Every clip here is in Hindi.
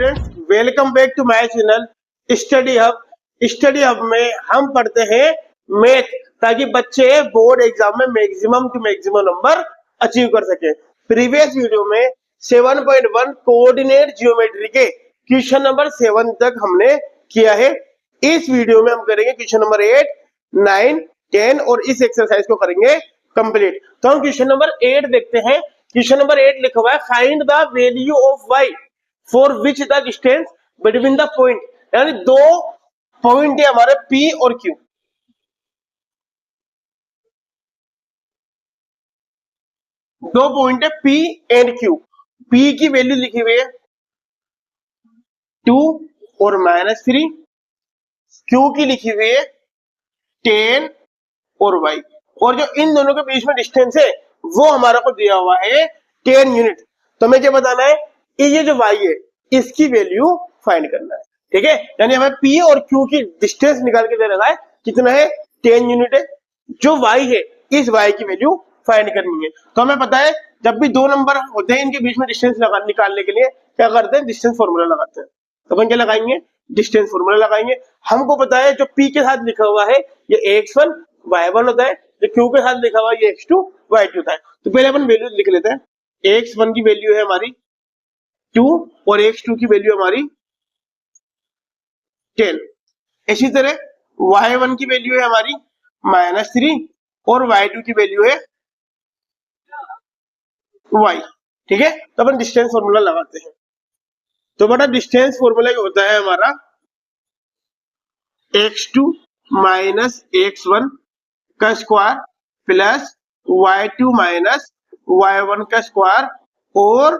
Students, welcome back to my channel study hub. Study hub में हम पढ़ते हैं मैथ, ताकि बच्चे बोर्ड एग्जाम में maximum to maximum number achieve कर सके। प्रीवियस वीडियो में 7.1 कोऑर्डिनेट ज्योमेट्री के क्वेश्चन नंबर 7 तक हमने किया है। इस वीडियो में हम करेंगे क्वेश्चन नंबर 8, 9, 10 और इस एक्सरसाइज को करेंगे कंप्लीट। तो हम क्वेश्चन नंबर 8 देखते हैं। क्वेश्चन नंबर 8 लिखा हुआ है, find the value of y for which the distance between the point. यानी दो पॉइंट है हमारे P और Q। दो पॉइंट है P एंड Q। P की वैल्यू लिखी हुई है 2 और -3, Q की लिखी हुई है 10 और y, और जो इन दोनों के बीच में डिस्टेंस है वो हमारा को दिया हुआ है 10 यूनिट। तो हमें क्या बताना है, ये जो y है इसकी वैल्यू फाइंड करना है। ठीक है, यानी हमें P और Q की डिस्टेंस निकाल के दे रखा है, कितना है 10 यूनिट है। जो y है इस y की वैल्यू फाइंड करनी है। तो हमें पता है जब भी दो नंबर होते हैं इनके बीच में डिस्टेंस निकालने के लिए क्या करते हैं, डिस्टेंस फॉर्मूला लगाते हैं। तो अपन क्या लगाएंगे, डिस्टेंस फॉर्मूला लगाएंगे। हमको पता है जो P के साथ लिखा हुआ है ये x1 y1 होता है, जो Q के साथ लिखा हुआ है ये x2 y2 होता है। तो पहले अपन वैल्यू लिख लेते हैं। x1 की वैल्यू है हमारी 2 और x2 की वैल्यू हमारी 10। इसी तरह y1 की वैल्यू है हमारी -3 और y2 की वैल्यू है y। ठीक है, तो अपन डिस्टेंस फॉर्मूला लगाते हैं। तो बड़ा डिस्टेंस फॉर्मूला होता है हमारा x2 माइनस x1 का square plus y2 minus y1 का स्क्वायर और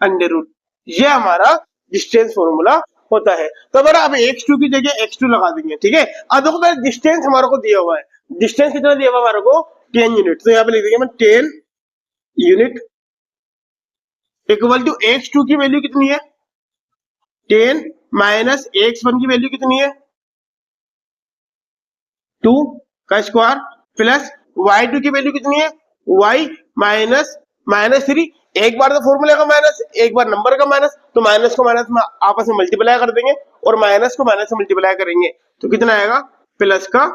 अंडर रूट। ये हमारा डिस्टेंस फॉर्मूला होता है। तो बड़ा अब x2 की जगह x2 लगा देंगे। ठीक है, अब देखो डिस्टेंस हमारे को दिया हुआ है, डिस्टेंस कितना दिया हुआ है हमारे को 10 यूनिट। तो यहाँ पे लिख देंगे 10 यूनिट इक्वल टू x2 की वैल्यू कितनी है 10 माइनस x1 की वैल्यू कितनी है 2 का स्क्वायर प्लस y2 की वैल्यू कितनी है y माइनस -3। एक बार तो फॉर्मूले का माइनस, एक बार नंबर का माइनस, तो माइनस को माइनस में आपस में मल्टीप्लाई कर देंगे और माइनस को माइनस से मल्टीप्लाई करेंगे तो कितना आएगा प्लस का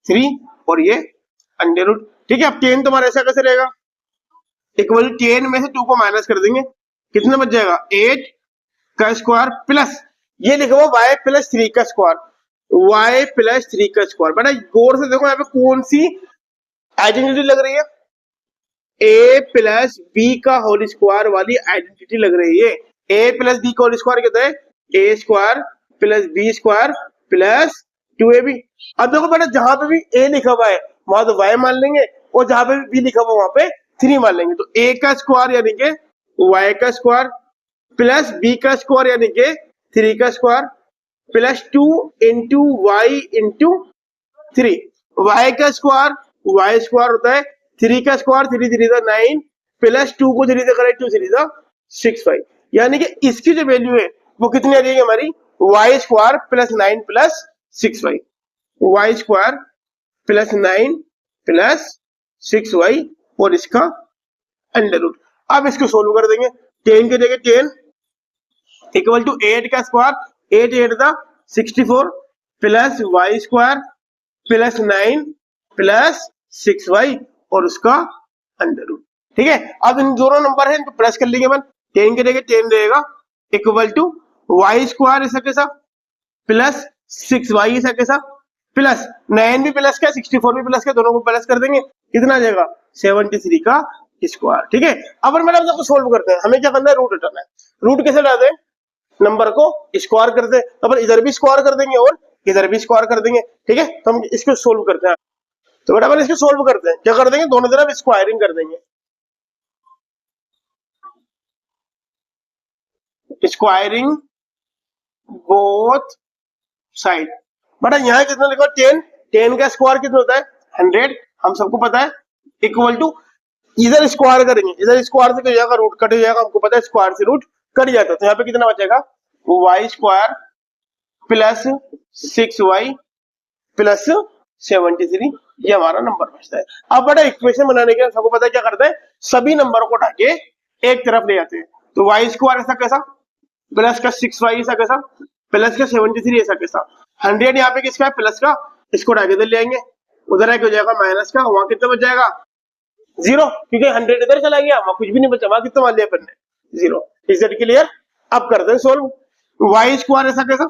3 और ये अंडर रूट। ठीक है, अब 10 तुम्हारा ऐसा कैसे रहेगा, इक्वल 10 में से 2 को माइनस कर देंगे, कितना बच जाएगा 8 का स्क्वायर प्लस ये लिखा हुआ y प्लस 3 का स्क्वायर, y प्लस 3 का स्क्वायर। बेटा गौर से देखो यहाँ पे कौन सी आइडेंटिटी लग रही है, a प्लस बी का होल स्क्वायर वाली आइडेंटिटी लग रही है। a प्लस बी का होल स्क्वायर कहता है a square plus B square plus 2ab। अब देखो बेटा जहां पे भी a लिखा हुआ है वहां तो y मान लेंगे और जहां पे भी b लिखा हुआ वहां पे 3 मान लेंगे। तो a का स्क्वायर यानी कि y का स्क्वायर प्लस b का स्क्वायर यानी कि 3 का square plus 2 into y into 3। y का स्क्वायर y स्क्वायर होता है 3 का स्क्वायर 3 3 9 प्लस 2 को 3 से करें 2 3 6 5। यानी कि इसकी जो वैल्यू है वो कितनी आ जाएगी हमारी y square plus 9 plus 6 y, y square plus 9 plus 6 y और इसका अंडर रूट। अब इसको सोल्व कर देंगे। 10 की जगह 10 इक्वल टू 8 का स्क्वायर 8 8 दा 64 plus y square plus 9 plus 6y और उसका अंडर रूट। ठीक है, अब इन दोनों नंबर है इनको प्लस कर लेंगे अपन। 10 की जगह 10 रहेगा इक्वल टू y स्क्वायर ऐसा कैसा प्लस 6y ऐसा कैसा प्लस 9 भी प्लस का 64 भी प्लस का, दोनों को प्लस कर देंगे, कितना आ जाएगा 73 का स्क्वायर। ठीक है, अब मैडम सबको सोल्व करते हैं। हमें क्या करना है, रूट हटाना है। रूट कैसे डालते हैं, नंबर को स्क्वायर करते हैं, तो अपन इधर भी स्क्वायर कर देंगे और इधर भी स्क्वायर कर देंगे। ठीक है, तो हम इसको सोल्व करते हैं। तो बेटा अपन इसको सोल्व करते हैं, क्या कर देंगे दोनों तरफ स्क्वायरिंग कर देंगे, स्क्वायरिंग बोथ साइड। बेटा यहाँ कितना लिखा 10, 10 का स्क्वायर कितना होता है 100, हम सबको पता है, इक्वल टू इधर स्क्वायर करेंगे, इधर स्क्वायर से जाएगा रूट कट हो जाएगा, हमको पता है स्क्वायर से रूट कट जाता है। तो यहाँ पे कितना बचेगा y square plus 6y plus 73, ये हमारा नंबर बचता है। अब बड़ा इक्वेशन बनाने के लिए सबको पता है क्या करते हैं, सभी नंबर को उठा के एक तरफ ले जाते हैं। तो y स्क्वायर ऐसा कैसा प्लस का 6y ऐसा कैसा, प्लस का 73 ऐसा कैसा, 100 यहाँ पे किसका है प्लस का, इसको उठा के इधर ले आएंगे, उधर आके हो जाएगा माइनस का, वहां कितना बच जाएगा 0, क्योंकि 100 इधर चला गया, वहां कुछ भी नहीं बचा, वहां कितना मान लिया अपन ने 0। Is that clear? अब करते हैं सोल्व। वाई स्क्वायर ऐसा कैसा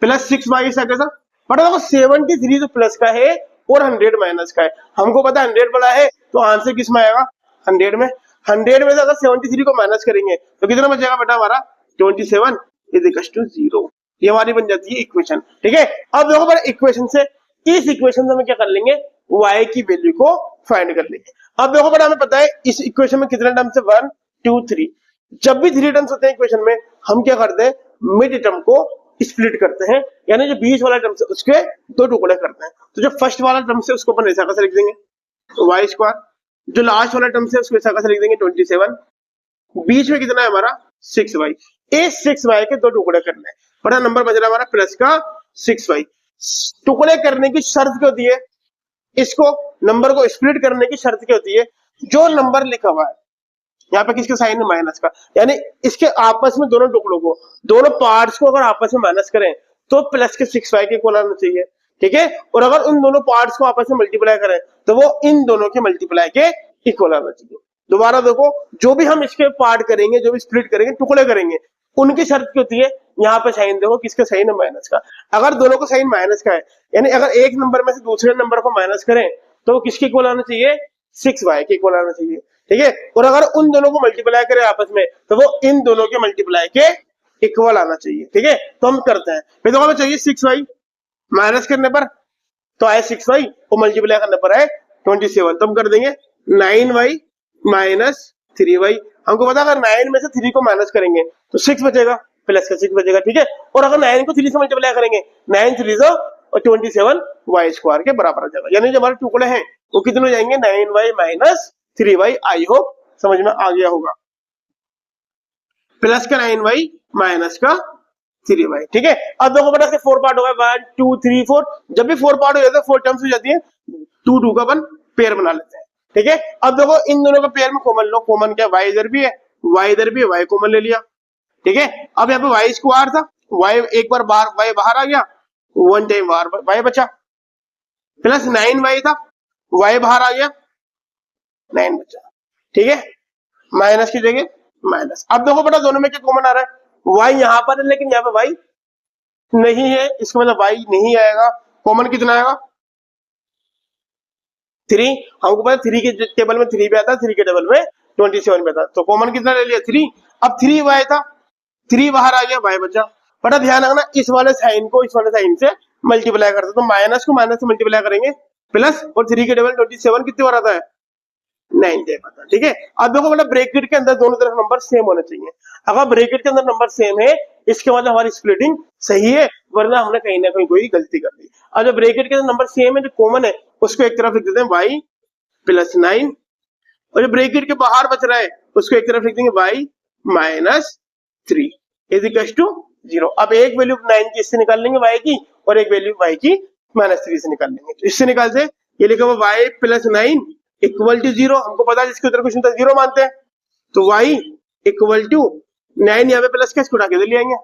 प्लस 6y ऐसा कैसा, बट देखो 73 जो प्लस का है और 100 माइनस का है, हमको पता है 100 बड़ा है तो आंसर किस में आएगा 100 में, 100 में से अगर 73 को माइनस करेंगे तो कितना बचेगा बेटा हमारा 27 इज इक्वल टू 0। ये हमारी बन जाती है इक्वेशन। ठीक है, अब देखो बड़ा इक्वेशन से, इस इक्वेशन से हम क्या कर लेंगे y की वैल्यू को फाइंड कर लेंगे। अब देखो बड़ा हमें पता है इस इक्वेशन में कितने टर्म्स है 1 2 3, जब भी 3 टर्म्स होते हैं इक्वेशन में हम क्या करते हैं मिड टर्म को स्प्लिट करते हैं, यानी जो बीच वाला टर्म है उसके दो टुकड़े करते हैं। तो जो फर्स्ट वाला टर्म है उसको अपन ऐसा कैसे लिख देंगे वाई स्क्वायर, जो लास्ट वाला टर्म है उसको ऐसा कैसे लिख देंगे 27, बीच में कितना है हमारा 6y, इस 6y के दो टुकड़े करने हैं, बड़ा नंबर बच रहा है हमारा प्लस का 6y। टुकड़े करने की शर्त क्या होती है, इसको नंबर को स्प्लिट करने की शर्त क्या होती है, जो नंबर लिखा हुआ है यहाँ पे किसके साइन है माइनस का, यानी इसके आपस में दोनों टुकड़ों को, दोनों पार्ट्स को अगर आपस में माइनस करें तो प्लस के 6y के इक्वल आना चाहिए। ठीक है, और अगर उन दोनों पार्ट्स को आपस में मल्टीप्लाई करें तो वो इन दोनों के मल्टीप्लाई के इक्वल आना चाहिए। दोबारा देखो, जो भी हम इसके पार्ट करेंगे, जो भी स्प्लिट करेंगे, टुकड़े करेंगे, उनकी शर्त क्या होती है, यहाँ पे साइन देखो किसका साइन है माइनस का, अगर दोनों का साइन माइनस का है, यानी अगर एक नंबर में से दूसरे नंबर को माइनस करें तो वो किसके इक्वल आना चाहिए 6y के इक्वल आना चाहिए। ठीक है, और अगर उन दोनों को मल्टीप्लाई करें आपस में तो वो इन दोनों के मल्टीप्लाई के इक्वल आना चाहिए। ठीक है, तो हम करते हैं, फिर तो हमें चाहिए 6y, माइनस करने पर तो आए 6y और मल्टीप्लाई करने पर आए 27, तो हम कर देंगे 9y माइनस 3y। हमको पता अगर 9 में से 3 को माइनस करेंगे तो 6 बचेगा, प्लस का 6 बचेगा। ठीक है, और अगर 9 को 3 से मल्टीप्लाई करेंगे 9 3 और 27 y स्क्वायर के बराबर आ जाएगा, यानी जो हमारे टुकड़े हैं वो कितने हो जाएंगे 9y minus 3y। I hope समझ में आ गया होगा, प्लस का 9y माइनस का 3y। ठीक है, अब देखो बेटा 4 पार्ट हो गए 1 2 3 4, जब भी 4 पार्ट हो जाते हैं 4 टर्म्स हो जाती है, 2 2 का अपन पेयर बना लेते हैं। ठीक है, अब देखो इन दोनों का पेयर में कॉमन लो, कॉमन क्या y इधर भी है y इधर भी है, y कॉमन ले लिया। ठीक है, अब यहाँ पे y स्क्वायर था, y एक बार बाहर y बाहर आ गया, 1 टाइम y बचा, प्लस 9y था, y बाहर आ गया 9 बचा। ठीक है, माइनस की जगह माइनस। अब देखो बेटा दोनों में क्या कॉमन आ रहा है, y यहाँ पर है लेकिन यहाँ पे y नहीं है, इसका मतलब y नहीं आएगा, कॉमन कितना आएगा 3, हमको पता 3 के टेबल में 3 भी आता है, 3 के टेबल में 27 भी आता है, तो कॉमन कितना ले लिया 3। अब 3y था, 3 बाहर आ गया, y बचा। बड़ा ध्यान रखना इस वाले साइन को इस वाले साइन से मल्टीप्लाई करते, तो माइनस को माइनस से मल्टीप्लाई करेंगे, प्लस और 3 के टेबल 27 कितने बार आता है 9 टाइम आता है। ठीक है, अब देखो मतलब ब्रैकेट के अंदर दोनों तरफ नंबर सेम होने चाहिए, अगर ब्रैकेट के अंदर नंबर सेम है इसके मतलब हमारी स्प्लिटिंग सही है, वरना हमने कहीं ना कहीं कोई गलती कर दी। अब जब ब्रैकेट के अंदर नंबर सेम है, जो कॉमन है उसको एक तरफ लिख देते हैं y प्लस 9, और जो ब्रैकेट के बाहर बच रहा है उसको एक तरफ लिख देंगे y minus 3 is equal to 0। अब एक वैल्यू 9 की इससे निकाल लेंगे y की, और एक वैल्यू y की माइनस 3 से निकाल लेंगे, तो इससे निकालते हैं ये लिखा हुआ y प्लस 9 इक्वल टू 0, हमको पता है जिसके उत्तर क्वेश्चन था 0 मानते हैं, तो y इक्वल टू 9 यहाँ पे प्लस का इसको उठा के ले आएंगे,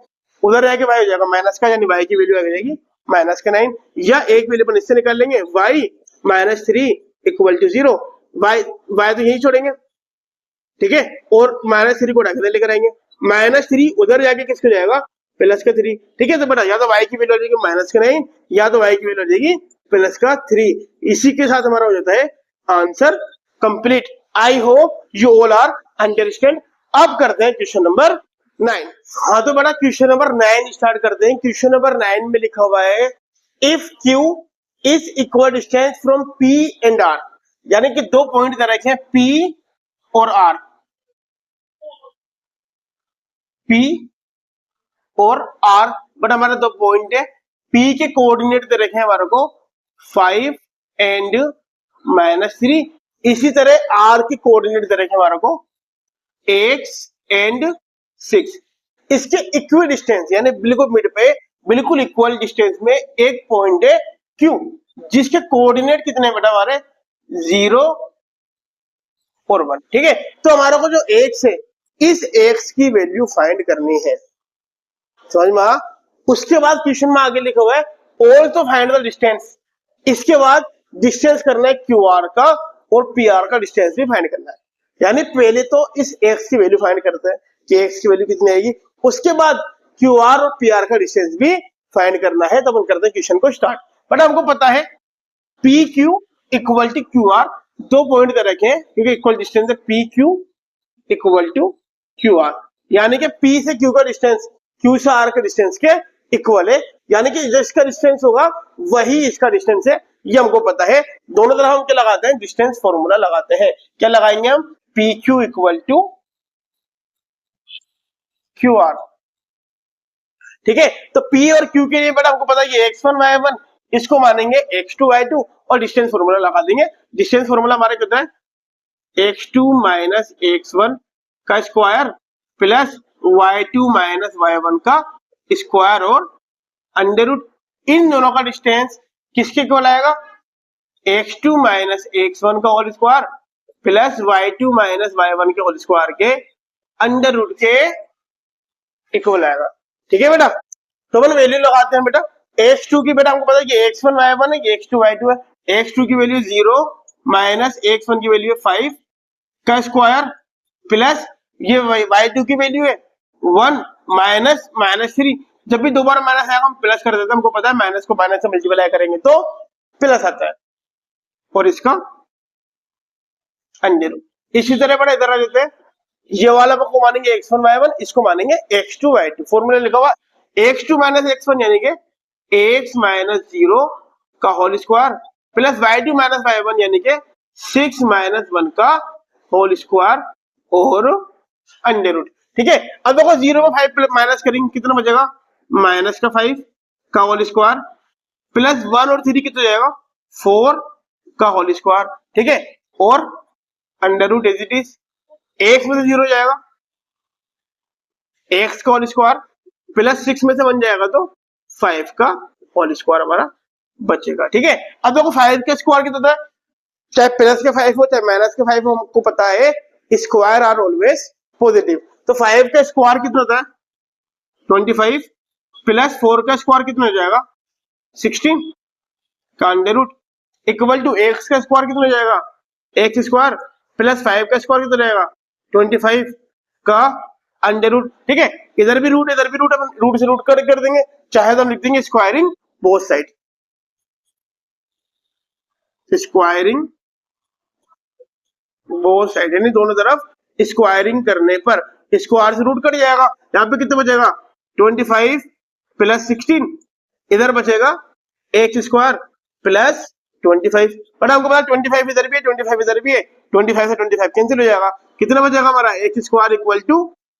उधर जाके y हो जाएगा माइनस का, यानी y की वैल्यू आ जाएगी माइनस का 9, या एक वैल्यू अपन इससे निकाल लेंगे y minus 3 equal to 0, y तो यही छोड़ेंगे। ठीक है, और माइनस 3 को उठा के लेकर आएंगे, माइनस 3 उधर जाके किसको जाएगा प्लस का 3। ठीक है, तो बेटा या तो y की वैल्यू हो जाएगी माइनस का 9 या तो y की वैल्यू हो जाएगी प्लस का 3। इसी के साथ हमारा हो जाता है answer complete. I hope you all are understand. अब करते हैं क्वेश्चन नंबर 9। हाँ तो बड़ा क्वेश्चन नंबर 9 स्टार्ट करते हैं। क्वेश्चन नंबर 9 में लिखा हुआ है if Q is equal distance from P and R, यानी कि दो पॉइंट दे रखे हैं P और R, P और R, बट हमारे दो पॉइंट है, P के कोऑर्डिनेट दे रखे हैं हमारे को 5 एंड -3, इसी तरह R के कोऑर्डिनेट दे रखे हैं हमारे को x एंड 6। इसके इक्वल डिस्टेंस यानी बिल्कुल मिड पे बिल्कुल इक्वल डिस्टेंस में एक पॉइंट है Q, जिसके कोऑर्डिनेट कितने बेटा हमारे 0 और 1। ठीक है, तो हमारे को जो x है इस x की वैल्यू फाइंड करनी है, समझ में आ? उसके बाद क्वेश्चन में आगे लिखा हुआ है ऑल्सो फाइंड द डिस्टेंस। इसके बाद डिस्टेंस करना है QR का और PR का डिस्टेंस भी फाइंड करना है। यानी पहले तो इस x की वैल्यू फाइंड करते हैं कि x की वैल्यू कितनी आएगी, उसके बाद QR और PR का डिस्टेंस भी फाइंड करना है। तब हम करते हैं क्वेश्चन को स्टार्ट। बट हमको पता है PQ इक्वल टू QR, दो पॉइंट कर रखे हैं क्योंकि इक्वल डिस्टेंस है PQ इक्वल टू QR, यानी कि P से Q का डिस्टेंस Q से R के डिस्टेंस के इक्वल है, यानी कि जिसका डिस्टेंस होगा वही इसका डिस्टेंस है, ये हमको पता है। दोनों तरफ हम क्या लगाते हैं, डिस्टेंस फॉर्मूला लगाते हैं। क्या लगाएंगे हम, PQ इक्वल टू QR, ठीक है। तो P और Q के लिए बेटा हमको पता है ये x1 y1, इसको मानेंगे x2 y2 और डिस्टेंस फॉर्मूला लगा देंगे। डिस्टेंस फॉर्मूला हमारे कितना है, x2 माइनस x1 का square plus y2 minus y1 का स्क्वायर और अंडर रूट इन दोनों का डिस्टेंस किसके इक्वल आएगा, x2 माइनस x1 का whole square plus y2 minus y1 के होल स्क्वायर के अंडर रूट के इक्वल आएगा। ठीक है बेटा, तो अपन वैल्यू लगाते हैं बेटा। x2 की बेटा हमको पता है कि x1 y1 है, कि x2 y2 है। x2 की वैल्यू 0 माइनस x1 की वैल्यू है 5 का स्क्वायर प्लस ये y2 की वैल्यू है 1 माइनस माइनस 3। जब भी दोबारा माइनस आएगा हम प्लस कर देते हैं, हमको पता है माइनस को माइनस से मल्टीप्लाई करेंगे तो प्लस आता है और इसका अंडर रूट। इसी तरह बड़ा इधर आ जाते हैं, ये वाला को मानेंगे x1 y1, इसको मानेंगे x2 y2। फॉर्मूला लिखा हुआ x2 माइनस x1 यानी कि x माइनस 0 का whole square plus y2 minus y1 यानी कि 6 माइनस 1 का होल स्क्वायर और अंडर रूट। ठीक है, अब देखो 0 में 5 माइनस करेंगे कितना बचेगा, माइनस का 5 का होल स्क्वायर प्लस 1 और 3 कितना जाएगा 4 का होल स्क्वायर। ठीक है, और under root as it is x में से 0 जाएगा, x का होल स्क्वायर प्लस 6 में से 1 जाएगा तो 5 का होल स्क्वायर हमारा बचेगा। ठीक है, अब देखो 5 का स्क्वायर कितना होता है, चाहे प्लस का 5 हो चाहे माइनस का 5 हो, हमको पता है स्क्वायर आर ऑलवेज पॉजिटिव। तो 5 का स्क्वायर कितना होता है 25 प्लस 4 का स्क्वायर कितना हो जाएगा 16 का under root equal to x का स्क्वायर कितना हो जाएगा x स्क्वायर प्लस 5 का स्क्वायर कितना रहेगा 25 का अंडर रूट। ठीक है, इधर भी रूट इधर भी रूट, अपन रूट से रूट कर देंगे, चाहे तो हम लिख देंगे squaring both side, squaring both side यानी दोनों तरफ स्क्वायरिंग करने पर स्क्वायर से रूट कट जाएगा। यहाँ पे कितना बचेगा 25 प्लस 16, इधर बचेगा x स्क्वायर प्लस 25। बट हमको पता 25 इधर भी है 25 इधर भी है, 25 से 25 कैंसिल हो जाएगा, कितना बचेगा हमारा x स्क्वायर इक्वल टू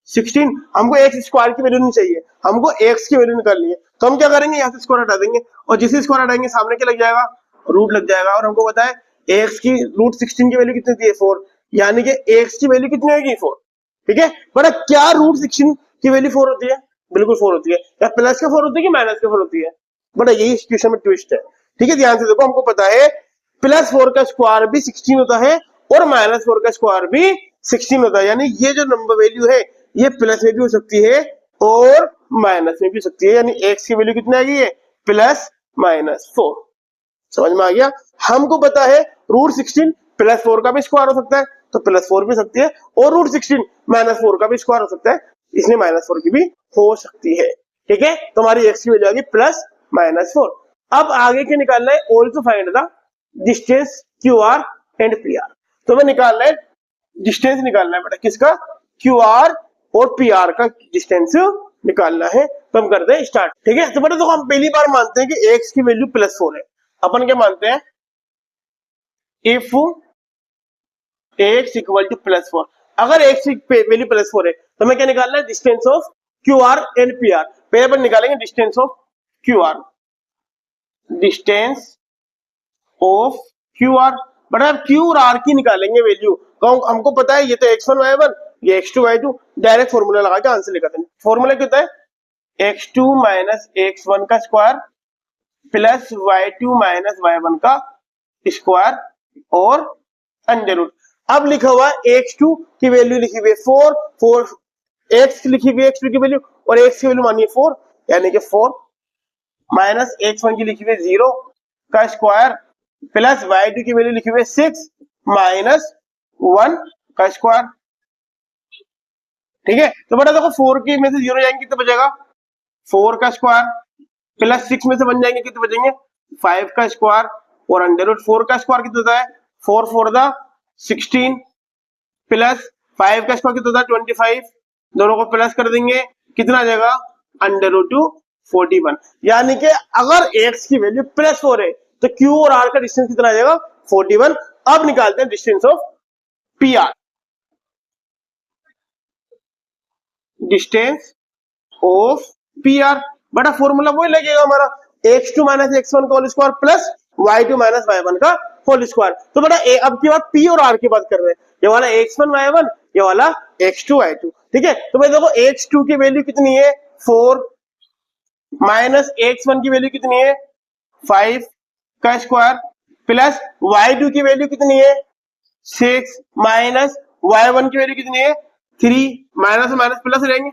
16। हमको x स्क्वायर की वैल्यू नहीं चाहिए, हमको x की वैल्यू निकालनी है। तो हम क्या करेंगे, यहाँ से स्क्वायर हटा देंगे और जिस स्क्वायर हटाएंगे सामने क्या लग जाएगा, रूट लग जाएगा। और हमको पता है x की रूट 16 की वैल्यू कितनी थी 4, यानी कि x की वैल्यू कितनी होगी 4। ठीक है, बट क्या रूट 16 की वैल्यू 4 होती है, बिल्कुल 4 होती है। या प्लस का 4 होती है कि माइनस का 4 होती है, बट यही इस क्वेश्चन में ट्विस्ट है। ठीक है, ध्यान से देखो, हमको पता है प्लस 4 का स्क्वायर भी 16 होता है और माइनस 4 का स्क्वायर भी 16 होता है, यानी ये जो नंबर वैल्यू है ये प्लस में भी हो सकती है और माइनस में भी हो सकती है, यानी x की वैल्यू कितनी आ गई है प्लस माइनस 4। समझ में आ गया, हमको पता है रूट 16 प्लस 4 का भी स्क्वायर हो सकता है तो प्लस 4 भी सकती है, और रूट 16 माइनस 4 का भी स्क्वायर हो सकता है, इसलिए माइनस 4 की भी हो सकती है। ठीक है, तो हमारी x की वैल्यू आ गई प्लस माइनस 4। अब आगे क्या निकालना है, also find the distance QR and PR। तो हमें निकालना है डिस्टेंस, निकालना है बेटा किसका, QR और PR का डिस्टेंस निकालना है। तो हम करते हैं स्टार्ट। ठीक है, तो बेटा देखो हम पहली बार मानते हैं कि x की वैल्यू प्लस 4 है। अपन क्या मानते हैं, if x equal two plus 4, अगर x की वैल्यू प्लस 4 है तो हमें क्या निकालना है, distance of QR and PR। पहले अपन निकालेंगे distance of QR, distance of QR, but अब Q और R की निकालेंगे वैल्यू। हमको पता है ये तो x1 y1 ये x2 y2, डायरेक्ट फॉर्मूला लगा के आंसर लिखते हैं। फॉर्मूला क्या होता है, x2 माइनस x1 का square plus y2 minus y1 का स्क्वायर और अंडर रूट। अब लिखा हुआ है x2 की वैल्यू लिखी हुई है 4, 4 x लिखी हुई है x2 की वैल्यू, और x की वैल्यू मानिए 4, यानी कि 4 माइनस x1 की लिखी हुई है 0 का स्क्वायर प्लस y2 की वैल्यू लिखी हुई है 6 माइनस 1 का स्क्वायर। ठीक है, तो बेटा देखो 4 की में से 0 जाएंगे कितना बचेगा, 4 का स्क्वायर प्लस 6 में से बन जाएंगे कितने बचेंगे, 5 का स्क्वायर, और अंडर रूट 4 का स्क्वायर कितना होता है, 4 4 दा 16 प्लस 5 का स्क्वायर कितना होता है 25, दोनों को प्लस कर देंगे कितना आ जाएगा, अंडर रूट 41। यानी कि अगर x की वैल्यू प्लस 4 है तो q और r का डिस्टेंस कितना आ जाएगा, 41। अब निकालते हैं distance of P R. Distance of P R, बड़ा फॉर्मूला वही लगेगा हमारा, x2 माइनस x1 का whole square plus y2 minus y1 का होल स्क्वायर। तो बेटा अब की बात p और r की बात कर रहे हैं, ये वाला x1 y1, ये वाला x2 y2। ठीक है, तो भाई देखो x2 की वैल्यू कितनी है 4 माइनस x1 की वैल्यू कितनी है 5 का स्क्वायर प्लस y2 की वैल्यू कितनी है 6 माइनस y1 की वैल्यू कितनी है 3, माइनस माइनस प्लस रहेंगे,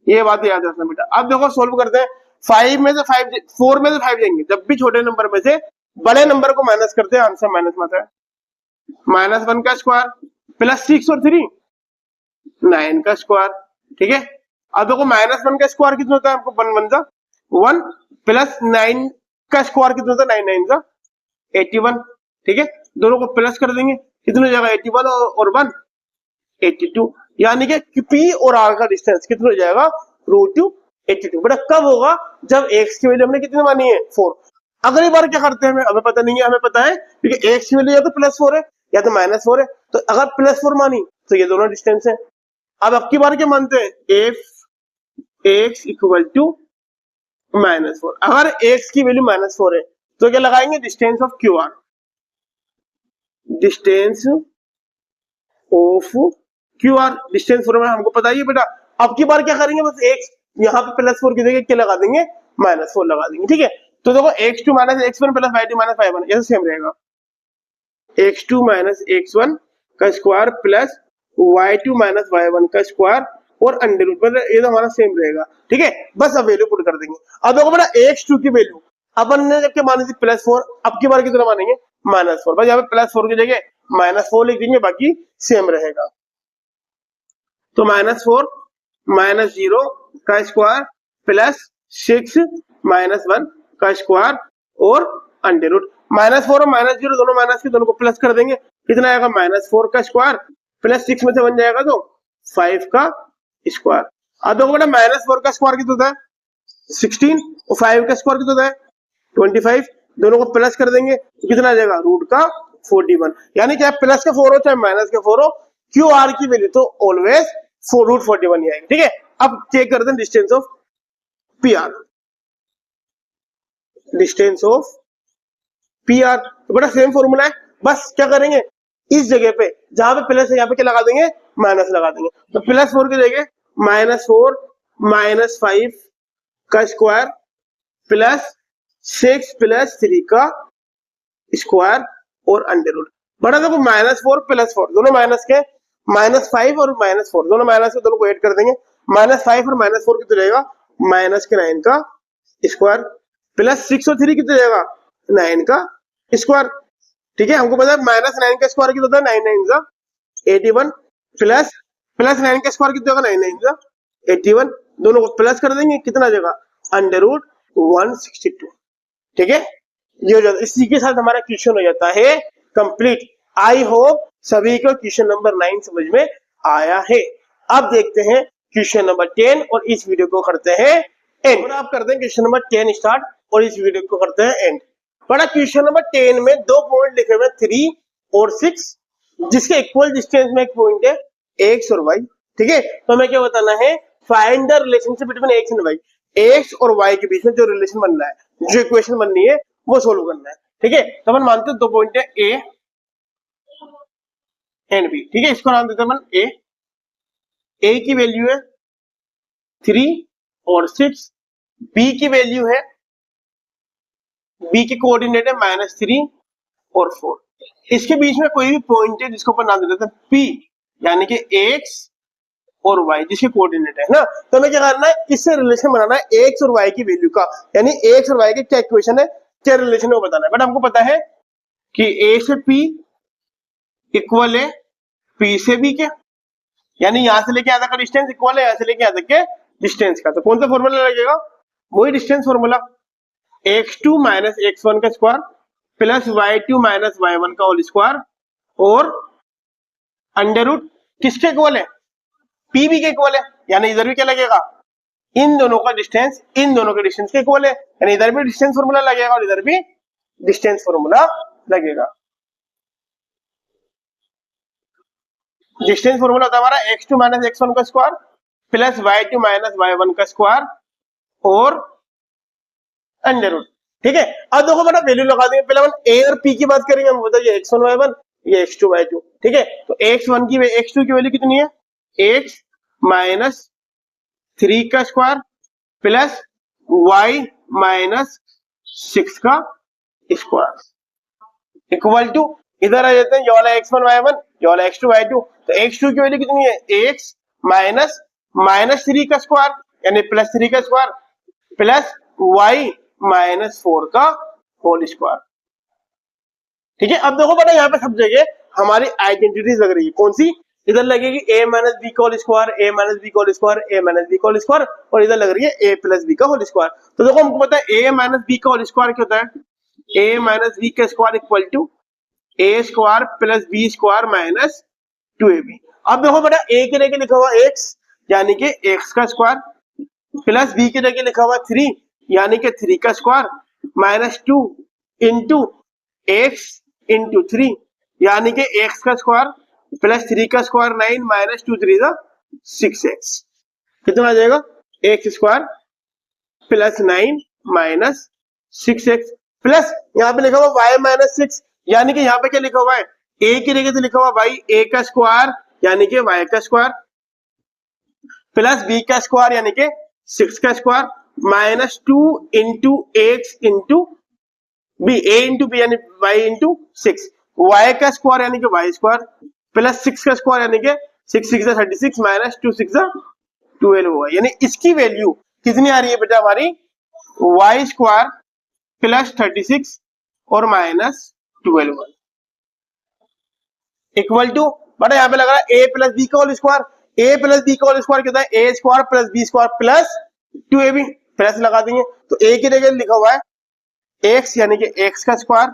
ये बात याद रखना बेटा। अब देखो सोल्व करते हैं, 5 में से 5 4 में से 5 जाएंगे, जब भी छोटे नंबर में से बड़े नंबर को माइनस करते हैं आंसर माइनस में आता है, माइनस 1 का स्क्वायर प्लस 6 और 3 9 का स्क्वायर। ठीक है, अब देखो माइनस 1 का स्क्वायर कितना होता है, आपको 1 1 जा 1 प्लस 9 का स्क्वायर कितना होता है 9 9 जा 81। ठीक है, दोनों को प्लस कर देंगे कितना हो जाएगा 81 और 1 82, यानी कि पी और आर का डिस्टेंस कितना हो जाएगा √2 82। बेटा कब होगा, जब x की वैल्यू हमने कितनी मानी है 4। अगली बार क्या करते हैं हमें पता नहीं है, हमें पता है क्योंकि x की वैल्यू या तो +4 है या तो -4 है, तो अगर +4 मानी तो ये दोनों डिस्टेंस है। अब की बार क्या मानते हैं, f x इक्वल टू -4, अगर x की वैल्यू -4 है तो क्या लगाएंगे, distance of Q R, distance of Q R, distance formula हमको पता ही है बेटा। अब की बार क्या करेंगे, बस x यहाँ पे +4 की जगह क्या लगा देंगे, -4 लगा देंगे। ठीक है, तो देखो x2 minus x1 plus y2 minus y1 ये सेम रहेगा, x2 माइनस x1 का square plus y2 minus y1 का स्क्वायर और अंडर रूट, मतलब ये तो हमारा सेम रहेगा। ठीक है, बस अब वैल्यू पुट कर देंगे। अब देखो बेटा x2 की वैल्यू अपन ने जब क्या मानी थी +4, अब की बार कितना मानेंगे -4, बस यहाँ पे +4 की जगह -4 लिख देंगे, बाकी सेम रहेगा। तो -4 -0 का स्क्वायर प्लस 6 -1 का स्क्वायर और अंडर रूट, -4 और -0 दोनों माइनस के, दोनों को प्लस कर देंगे कितना आएगा, -4 का स्क्वायर प्लस 6 में से बन जाएगा तो 5 का स्क्वायर। अब देखो बेटा -4 का स्क्वायर कितना होता है 16 और 5 का स्क्वायर कितना होता है 25, दोनों को प्लस कर देंगे तो कितना आ जाएगा रूट का 41, यानी चाहे प्लस का 4 हो चाहे माइनस का 4 हो, क्यू आर की वैल्यू तो ऑलवेज √41 ही आएगी। ठीक है, अब चेक करते हैं distance of P R, distance of P R, तो बड़ा सेम फॉर्मूला है, बस क्या करेंगे इस जगह पे जहां पे प्लस है यहाँ पे क्या लगा देंगे, माइनस लगा देंगे, तो +4 की जगह -4 -5 का स्क्वायर प्लस 6 प्लस 3 का स्क्वायर और अंडर रूट। बड़ा देखो -4 +4 दोनों माइनस के, -5 और -4 दोनों माइनस के, दोनों को ऐड कर देंगे, -5 और -4 कितना रहेगा -9 का स्क्वायर प्लस 6 और 3 कितना रहेगा 9 का स्क्वायर। ठीक है, हमको पता है -9 का स्क्वायर कितना होता है 9 9 जा 81 प्लस 9 का स्क्वायर कितना होगा 9 9 जा 81, दोनों को प्लस कर देंगे कितना आ जाएगा √162। ठीक है, ये हो जाता है, इसी के साथ हमारा क्वेश्चन हो जाता है कंप्लीट। आई होप सभी को क्वेश्चन नंबर 9 समझ में आया है। अब देखते हैं क्वेश्चन नंबर 10 और इस वीडियो को करते हैं एंड। और आप करते हैं क्वेश्चन नंबर 10 स्टार्ट और इस वीडियो को करते हैं एंड। बड़ा क्वेश्चन नंबर 10 में 2 पॉइंट लिखे हुए 3 और 6, जिसके इक्वल डिस्टेंस में एक पॉइंट है x और y। ठीक है, तो हमें क्या बताना है, find the relationship between x and y, x और y के बीच में जो रिलेशन बनना है, जो इक्वेशन बननी है वो सोल्व करना है। ठीक है, तो अपन मानते हैं 2 पॉइंट है a एंड b। ठीक है, इसको नाम देते हैं अपन a की वैल्यू है 3 और 6, b की वैल्यू है, b के कोऑर्डिनेट है -3 और 4। इसके बीच में कोई भी पॉइंट है जिसको अपन नाम दे देते हैं P, यानी कि x और y जिसके कोऑर्डिनेट है ना। तो हमें क्या करना है, इससे रिलेशन बनाना है x और y की वैल्यू का, यानी x और y के क्या इक्वेशन है, क्या रिलेशन है वो बताना है। बट हमको पता है कि a से p इक्वल है p से b के, यानी यहां से लेके यहाँ तक का डिस्टेंस इक्वल है यहाँ से लेके यहाँ तक के डिस्टेंस का। तो कौन सा फॉर्मूला लगेगा, वही distance formula, x2 minus x1 का square plus y2 minus y1 का होल स्क्वायर और अंडर रूट किसके इक्वल है, पीबी के इक्वल है, यानी इधर भी क्या लगेगा, इन दोनों का डिस्टेंस इन दोनों के डिस्टेंस के इक्वल है, यानी इधर भी डिस्टेंस फॉर्मूला लगेगा और इधर भी डिस्टेंस फॉर्मूला लगेगा। डिस्टेंस फॉर्मूला होता है हमारा x2 माइनस x1 का square plus y2 minus y1 का स्क्वायर और अंडर रूट। ठीक है, अब देखो बेटा वैल्यू लगा देंगे, पहले अपन a और p की बात करेंगे, हम बताइए x1 y1 ये x2 y2। ठीक है, तो x1 की x2 की वैल्यू कितनी है, x माइनस 3 का स्क्वायर प्लस y माइनस 6 का स्क्वायर इक्वल टू, इधर आ जाते हैं ये वाला x1 y1 ये वाला x2 y2। तो x2 की वैल्यू कितनी है, x माइनस माइनस 3 का स्क्वायर यानी प्लस 3 का स्क्वायर प्लस y माइनस 4 का होल स्क्वायर। ठीक है, अब देखो बेटा यहाँ पे सब जगह हमारी आइडेंटिटीज लग रही है, कौन सी, इधर लगेगी a माइनस बी का whole square, a minus B का whole square, a minus B का होल स्क्वायर, और इधर लग रही है a प्लस बी का होल स्क्वायर। तो देखो हमको पता है a माइनस बी का होल स्क्वायर क्या होता है, a माइनस बी का square equal to a square plus B square minus 2ab। अब देखो बेटा a के जगह लिखा हुआ x यानी कि x का स्क्वायर प्लस b के जगह लिखा हुआ 3 यानी कि 3 का square minus 2 into x into 3 यानी कि x का स्क्वायर प्लस 3 का स्क्वायर 9 माइनस 2 3 6x। कितना आ जाएगा, x square plus 9 minus 6x plus यहाँ पे लिखा हुआ y माइनस 6, यानी कि यहाँ पे क्या लिखा हुआ है, a की जगह से लिखा हुआ y a का स्क्वायर यानी कि y का स्क्वायर प्लस b का स्क्वायर यानी कि 6 का square minus 2 into x into b, a into b यानी y इंटू 6, y का स्क्वायर यानी कि y स्क्वायर प्लस 6 का स्क्वायर यानी कि 6 6 36 माइनस 2 6 12 हुआ, यानी इसकी वैल्यू कितनी आ रही है बेटा हमारी, y स्क्वायर प्लस 36 और माइनस 12 इक्वल टू, बटा यहाँ पे लग रहा है a प्लस बी का whole square, a plus B का होल स्क्वायर क्या होता है, a square plus B square plus 2ab, plus लगा देंगे तो a की जगह लिखा हुआ है x यानी कि x का स्क्वायर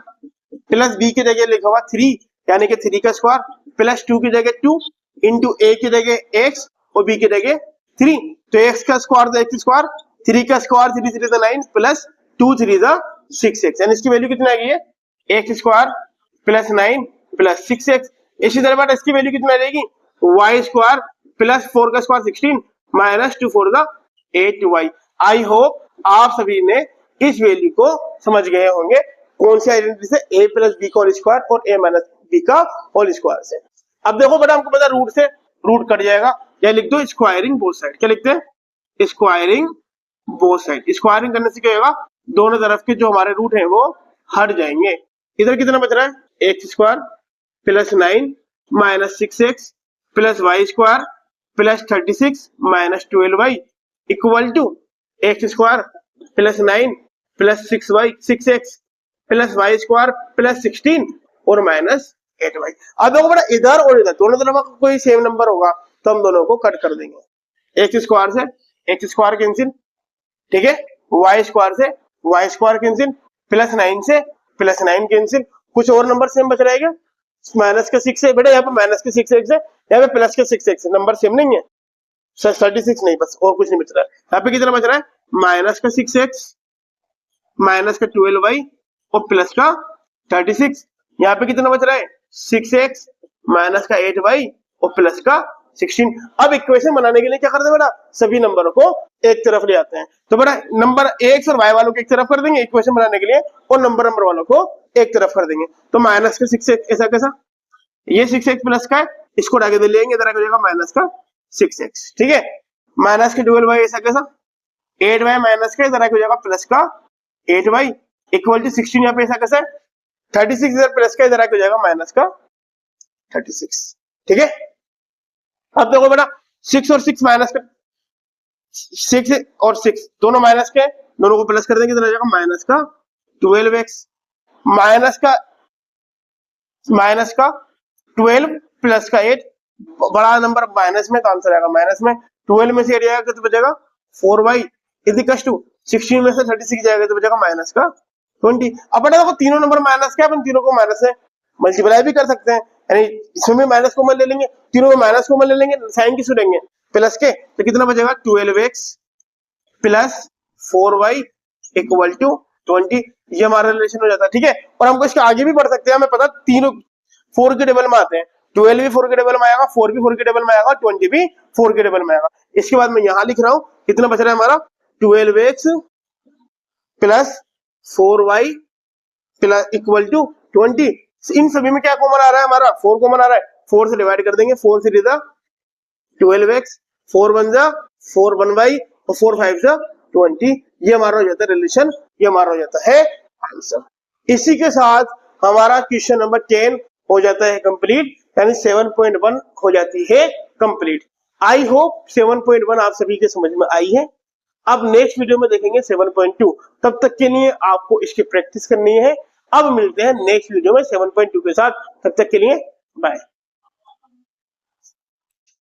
प्लस b की जगह लिखा हुआ 3 यानी कि 3 का स्क्वायर प्लस 2 की जगह 2 इंटू a की जगह x और b की जगह 3, तो x का स्क्वायर तो x स्क्वायर, 3 का स्क्वायर 3 3 9 प्लस 2 3 6x, यानी इसकी वैल्यू कितनी आ गई है, x square plus 9 plus 6x। इसी तरह बेटा इसकी वैल्यू कितनी आ जाएगी, y स्क्वायर प्लस 4 का square 16 minus 2 4 8y। I hope आप सभी ने इस वैल्यू को समझ गए होंगे, कौन सी आइडेंटिटी से, a प्लस बी का होल स्क्वायर और a माइनस बी का होल स्क्वायर से। अब देखो बेटा हमको पता रूट से रूट कट जाएगा, या लिख दो स्क्वायरिंग बोथ साइड, क्या लिखते हैं, स्क्वायरिंग बोथ साइड। स्क्वायरिंग करने से क्या होगा, दोनों तरफ के जो हमारे रूट हैं वो हट जाएंगे। इधर कितना बच रहा है, X square plus 9 minus 6x plus Y square plus 36 minus 12y equal to X square plus 9 plus 6x plus Y square plus 16 और माइनस 8y। अब देखो बेटा इधर और इधर दोनों तरफ का कोई सेम नंबर होगा तो हम दोनों को कट कर देंगे, एक्स स्क्वायर से एक्स स्क्वायर कैंसिल, ठीक है, वाई स्क्वायर से वाई स्क्वायर कैंसिल, प्लस 9 से प्लस 9 कैंसिल, कुछ और नंबर सेम बच रहेगा, माइनस का 6 है बेटा, यहाँ पे माइनस के 6x है, यहाँ पे प्लस के 6x, नंबर सेम नहीं है, 36 नहीं, बस और कुछ नहीं बच रहा है। यहाँ पे कितना बच रहा है, माइनस का 6x माइनस का 12y और प्लस का 36, यहाँ पे कितना बच रहा है 6x माइनस का 8y और प्लस का 16। अब इक्वेशन बनाने के लिए क्या करते हैं बेटा, सभी नंबरों को एक तरफ ले आते हैं, तो बेटा नंबर x और y वालों को एक तरफ कर देंगे इक्वेशन बनाने के लिए और नंबर वालों को एक तरफ कर देंगे। तो माइनस का 6x ऐसा कैसा, ये 6x प्लस का है, इसको आगे दे लेंगे, इधर आ जाएगा माइनस का 6x, ठीक है, माइनस के 12y ऐसा कैसा, 8y माइनस का, इधर आ जाएगा प्लस का 8y इक्वल टू 16, यहाँ पे ऐसा कैसा है 36 इधर प्लस का, इधर आके हो जाएगा माइनस का 36। ठीक है, अब देखो बेटा 6 और 6 माइनस का, 6 और 6 दोनों माइनस के, दोनों को प्लस कर देंगे, इधर आ जाएगा माइनस का 12x, माइनस का 12 प्लस का 8, बड़ा नंबर माइनस में तो आंसर आएगा माइनस में। 12 में से 8 जाएगा तो बचेगा 4y इक्वल्स टू 16 में से 36 जाएगा तो बचेगा माइनस का 20। अब बेटा देखो तीनों नंबर माइनस के, अपन तीनों को माइनस से मल्टीप्लाई भी कर सकते हैं, यानी इसमें भी माइनस कॉमन ले लेंगे, तीनों में माइनस कॉमन ले लेंगे, साइन किस लेंगे प्लस के, तो कितना बचेगा 12x plus 4y equal to 20। ये हमारा रिलेशन हो जाता है। ठीक है, और हमको इसके आगे भी बढ़ सकते हैं, हमें पता तीनों 4 के टेबल में आते हैं, 12 भी 4 के टेबल में आएगा, 4 भी 4 के टेबल में आएगा, 20 भी 4 के टेबल में आएगा। इसके बाद मैं यहां लिख रहा हूं, कितना बच रहा है हमारा 12x plus 4y plus equal to 20। इन सभी में क्या कॉमन आ रहा है हमारा 4 कॉमन आ रहा है, 4 से डिवाइड कर देंगे, 4 से 12x, 4 1 जा 4 1y और 4 5 जा 20। ये हमारा हो जाता है रिलेशन, ये हमारा हो जाता है आंसर। इसी के साथ हमारा क्वेश्चन नंबर 10 हो जाता है कंप्लीट, यानी 7.1 हो जाती है कंप्लीट। आई होप 7.1 आप सभी के समझ में आई है। अब नेक्स्ट वीडियो में देखेंगे 7.2, तब तक के लिए आपको इसकी प्रैक्टिस करनी है। अब मिलते हैं नेक्स्ट वीडियो में 7.2 के साथ, तब तक के लिए बाय।